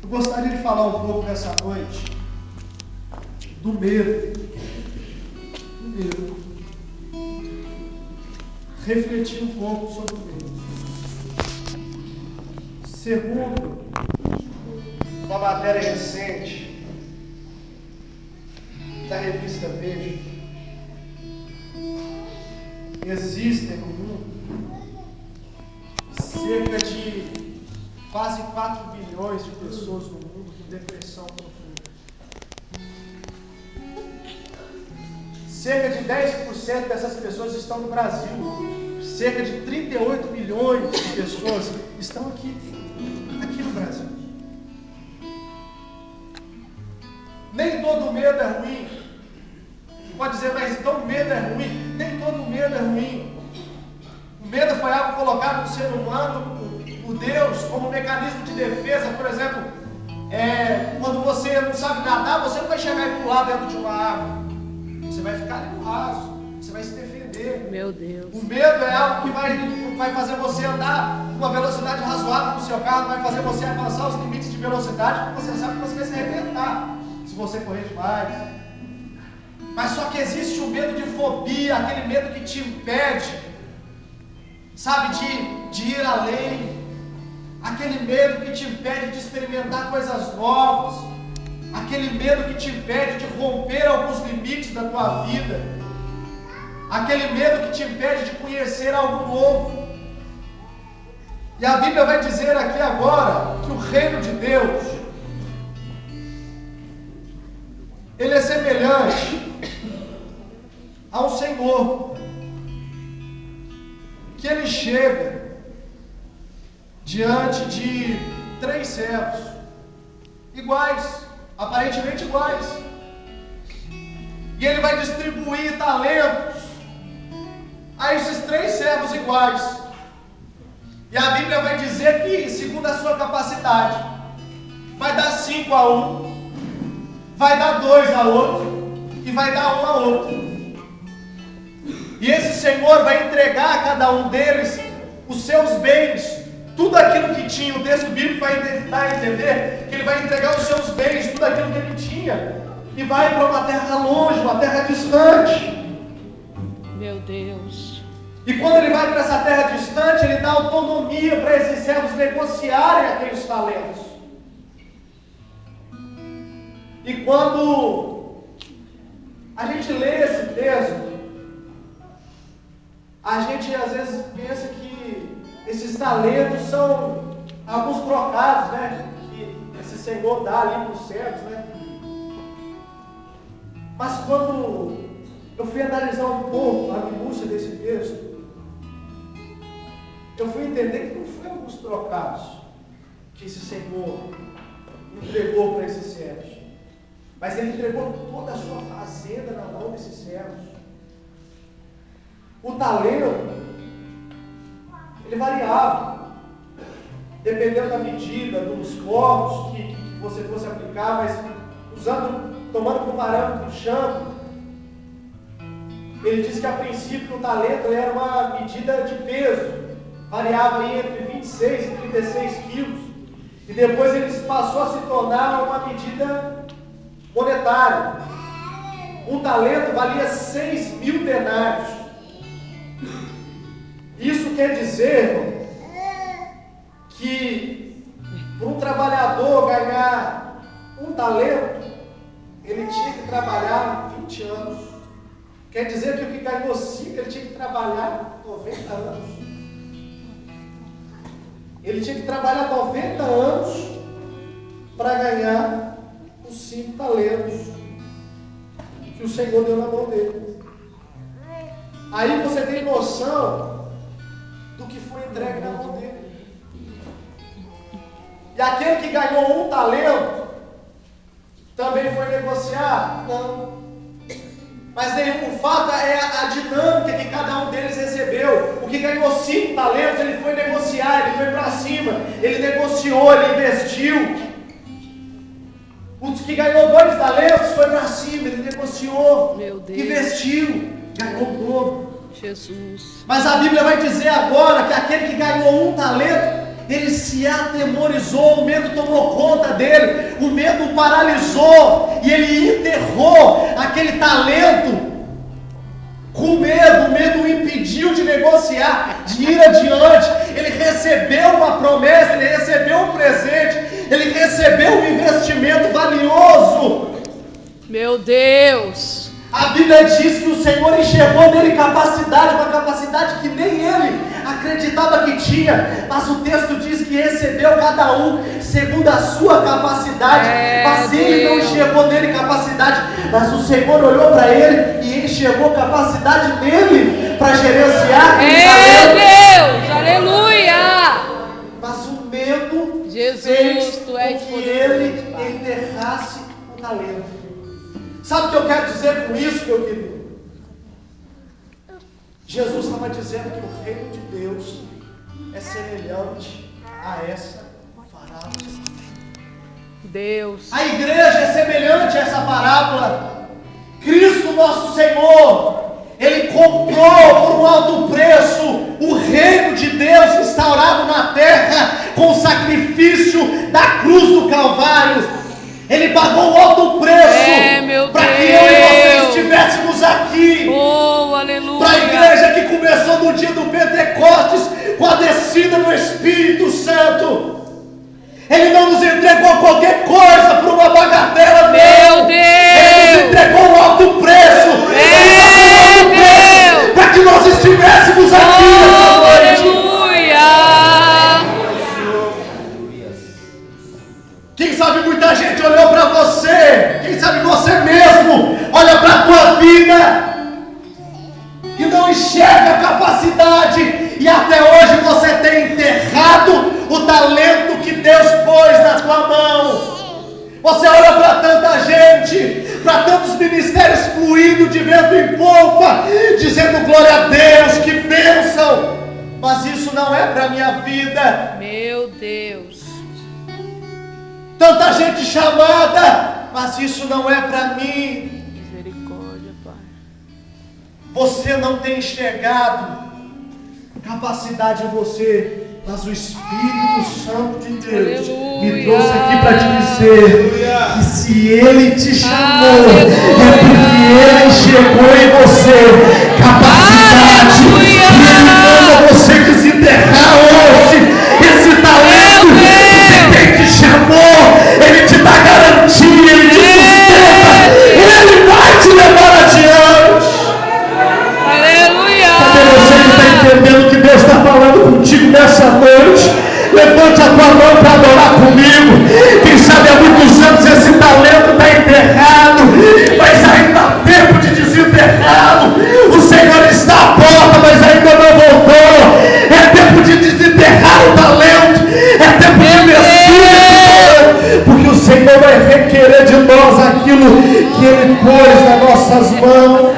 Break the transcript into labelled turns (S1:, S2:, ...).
S1: Eu gostaria de falar um pouco nessa noite do medo. Do medo. Refletir um pouco sobre o medo. Segundo uma matéria recente da revista Veja, existem no mundo cerca de quase 4 bilhões de pessoas no mundo com depressão profunda. Cerca de 10% dessas pessoas estão no Brasil. Cerca de 38 milhões de pessoas estão aqui no Brasil. Nem todo medo é ruim. Pode dizer, mas então medo é ruim? Nem todo medo é ruim. O medo foi algo colocado no ser humano por Deus como mecanismo de defesa. Por exemplo, quando você não sabe nadar, você não vai chegar e pular dentro de uma água. Você vai ficar ali no raso. Você vai se defender.
S2: Meu Deus.
S1: O medo é algo que vai fazer você andar com uma velocidade razoável no seu carro, vai fazer você avançar os limites de velocidade, porque você sabe que você vai se arrebentar se você correr demais. Mas só que existe o medo de fobia, aquele medo que te impede, sabe, de ir além. Aquele medo que te impede de experimentar coisas novas. Aquele medo que te impede de romper alguns limites da tua vida. Aquele medo que te impede de conhecer algo novo. E a Bíblia vai dizer aqui agora que o reino de Deus, ele é semelhante a um Senhor, que ele chega diante de 3 servos, iguais, aparentemente iguais, e ele vai distribuir talentos a esses 3 servos iguais. E a Bíblia vai dizer que, segundo a sua capacidade, vai dar 5 a um, vai dar 2 a outro e vai dar 1 a outro. E esse Senhor vai entregar a cada um deles os seus bens, tudo aquilo que tinha. O texto bíblico vai dar a entender que ele vai entregar os seus bens, tudo aquilo que ele tinha, e vai para uma terra longe, uma terra distante.
S2: Meu Deus.
S1: E quando ele vai para essa terra distante, ele dá autonomia para esses servos negociarem aqueles talentos. E quando a gente lê esse texto, a gente às vezes pensa que esses talentos são alguns trocados, né? Que esse Senhor dá ali para os servos, né? Mas quando eu fui analisar um pouco a minúcia desse texto, eu fui entender que não foi alguns trocados que esse Senhor entregou para esses servos, mas ele entregou toda a sua fazenda na mão desses servos. O talento, ele variava, dependendo da medida, dos corpos que você fosse aplicar, mas tomando como parâmetro o chão, ele disse que a princípio o talento era uma medida de peso, variava aí entre 26 e 36 quilos, e depois ele passou a se tornar uma medida monetária. Um talento valia 6.000 denários. Isso quer dizer, irmão, que para um trabalhador ganhar um talento, ele tinha que trabalhar 20 anos. Quer dizer que o que ganhou 5, ele tinha que trabalhar 90 anos. Ele tinha que trabalhar 90 anos para ganhar os 5 talentos que o Senhor deu na mão dele. Aí você tem noção do que foi entregue na mão dele. E aquele que ganhou um talento também foi negociar? Não. Mas o fato é a dinâmica que cada um deles recebeu. O que ganhou 5 talentos, ele foi negociar, ele foi para cima, ele negociou, ele investiu. O que ganhou 2 talentos foi para cima, ele negociou, investiu, ganhou o dobro.
S2: Jesus.
S1: Mas a Bíblia vai dizer agora que aquele que ganhou um talento, ele se atemorizou, o medo tomou conta dele, o medo o paralisou, e ele enterrou aquele talento com medo. O medo o impediu de negociar, de ir adiante. Ele recebeu uma promessa, ele recebeu um presente, ele recebeu um investimento valioso.
S2: Meu Deus!
S1: A Bíblia diz que o Senhor enxergou nele capacidade, uma capacidade que nem ele acreditava que tinha, mas o texto diz que recebeu cada um segundo a sua capacidade, mas ele não enxergou nele capacidade, mas o Senhor olhou para ele e enxergou capacidade nele para gerenciar aquele talento.
S2: Deus, aleluia!
S1: Mas o medo
S2: Jesus,
S1: fez
S2: tu és
S1: com que
S2: poderoso,
S1: ele
S2: Pai.
S1: enterrasse o talento. Sabe o que eu quero dizer com isso, meu querido? Jesus estava dizendo que o reino de Deus é semelhante a essa parábola.
S2: Deus.
S1: A igreja é semelhante a essa parábola. Cristo nosso Senhor, Ele comprou por um alto preço o reino de Deus instaurado na terra com o sacrifício da cruz do Calvário. Ele pagou um alto preço para que eu e você estivéssemos aqui.
S2: Oh, aleluia.
S1: Para a igreja que começou no dia do Pentecostes com a descida do Espírito Santo. Ele não nos entregou qualquer coisa por uma bagatela,
S2: meu Deus.
S1: Ele nos entregou um alto preço. Ele pagou um alto preço para que nós estivéssemos aqui essa noite. Quem sabe muita gente olhou para você, quem sabe você mesmo olha para a tua vida e não enxerga a capacidade, e até hoje você tem enterrado o talento que Deus pôs na tua mão. Você olha para tanta gente, para tantos ministérios fluindo de vento em polpa, dizendo glória a Deus, que bênção, mas isso não é para a minha vida.
S2: Meu Deus.
S1: Tanta gente chamada, mas isso não é para mim.
S2: Misericórdia, Pai.
S1: Você não tem enxergado capacidade em você, mas o Espírito Santo de Deus me trouxe aqui para te dizer que se Ele te chamou, é porque Ele enxergou em você capacidade, e Ele manda você desenterrar hoje esse talento que Ele te chamou. Ele te dá garantia, Ele te sustenta, Ele vai te levar adiante.
S2: Aleluia.
S1: Cadê você que está entendendo que Deus está falando contigo nessa noite? Levante a tua mão para adorar comigo. Quem sabe há muitos anos esse talento está enterrado, mas ainda há tempo de desenterrá-lo. O Senhor está à porta, mas ainda não voltou. É tempo de desenterrar o talento, é tempo de investir, porque o Senhor vai requerer de nós aquilo que Ele pôs nas nossas mãos.